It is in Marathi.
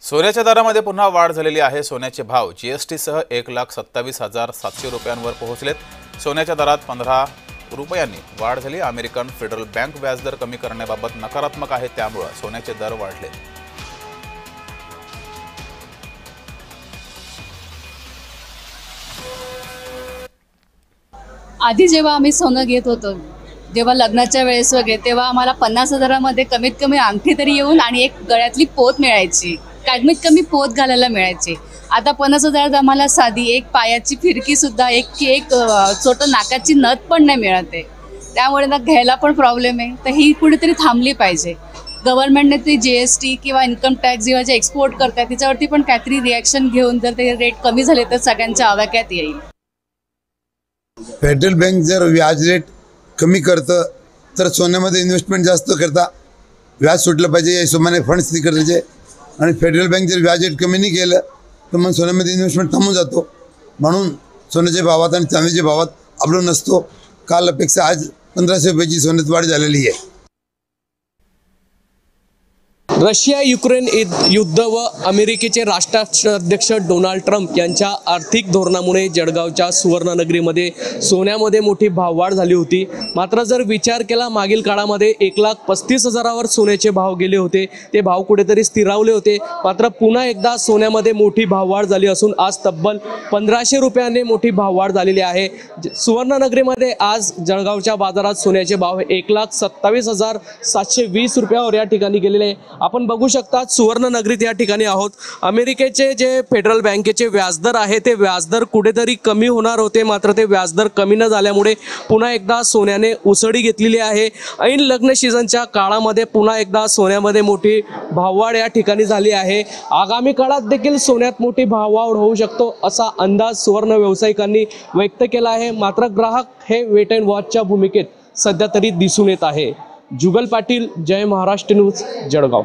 सोन्याच्या दरामध्ये पुन्हा वाढ झालेली आहे। सोन्याचे भाव जीएसटी सह 1,27,700 रुपयांवर पोहोचलेत। सोन्याच्या दरात 15 रुपयांनी वाढ झाली। अमेरिकन फेडरल बँक व्याजदर कमी करण्याबाबत नकारात्मक आहे, त्यामुळे सोन्याचे दर वाढले। आधी जेव्हा आम्ही सोनं घेत होतो, जेव्हा लग्नाच्या वेळेस वगैरे, तेव्हा आम्हाला 50,000मध्ये कमीत कमी अंगठी तरी येऊन आणि एक गळ्यातली पोत मिळायची, कमीत कमी पोत घालायला मिळायची। आता 50,000 आम्हाला साधी एक पायाची फिरकी सुद्धा, एक छोटं नाकाची नथ पण नाही मिळत आहे। त्यामुळे ना घ्यायला पण प्रॉब्लेम आहे। तर ही कुठेतरी थांबली पाहिजे। गव्हर्नमेंटने ती जीएसटी किंवा इन्कम टॅक्स जेव्हा जे एक्सपोर्ट करतात त्याच्यावरती पण काहीतरी रिॲक्शन घेऊन जर ते रेट कमी झाले तर सगळ्यांच्या आवाक्यात येईल। फेडरल बँक जर व्याज रेट कमी करतं तर सोन्यामध्ये इन्व्हेस्टमेंट जास्त करता व्याज सुटलं पाहिजे, या हिशोबाने फंड्स करायचे। आणि फेडरल बँक जर व्याज रेट कमी नाही केलं तर मग सोन्यामध्ये इन्व्हेस्टमेंट थांबून जातो। म्हणून सोन्याच्या भावात आणि चांदीच्या भावात अवलंबून नसतो। काल अपेक्षा आज 1500 रुपयाची सोन्यात वाढ झालेली आहे। रशिया युक्रेन युद्ध व अमेरिकेचे राष्ट्राध्यक्ष डोनाल्ड ट्रम्प यांच्या आर्थिक धोरणामुळे जळगावच्या सुवर्णनगरीमध्ये सोन्यामध्ये मोठी भाववाढ झाली होती। मात्र जर विचार केला मागील काळामध्ये 1,35,000वर सोन्याचे भाव गेले होते, ते भाव कुठेतरी स्थिरावले होते। मात्र पुन्हा एकदा सोन्यामध्ये मोठी भाववाढ झाली असून आज तब्बल 1500 रुपयांनी मोठी भाववाढ झालेली आहे। सुवर्णनगरीमध्ये आज जळगावच्या बाजारात सोन्याचे भाव 1,27,720 रुपयावर या ठिकाणी गेलेले आहे। आपण बघू शकता सुवर्णनगरीत या ठिकाणी आहोत। अमेरिकेचे जे फेडरल बँकेचे व्याजदर आहे ते व्याजदर कुठेतरी कमी होणार होते, मात्र ते व्याजदर कमी न झाल्यामुळे पुन्हा एकदा सोन्याने उसळी घेतलेली आहे। ऐन लग्न सीझनच्या काळामध्ये पुन्हा एकदा सोन्यामध्ये मोठी भाववाढ या ठिकाणी झाली आहे। आगामी काळात देखील सोन्यात मोठी भाववाढ होऊ शकतो असा अंदाज सुवर्ण व्यावसायिकांनी व्यक्त केला आहे। मात्र ग्राहक हे वेट अँड वॉचच्या भूमिकेत सध्या तरी दिसून येत आहे। जुगल पाटील, जय महाराष्ट्र न्यूज, जळगाव।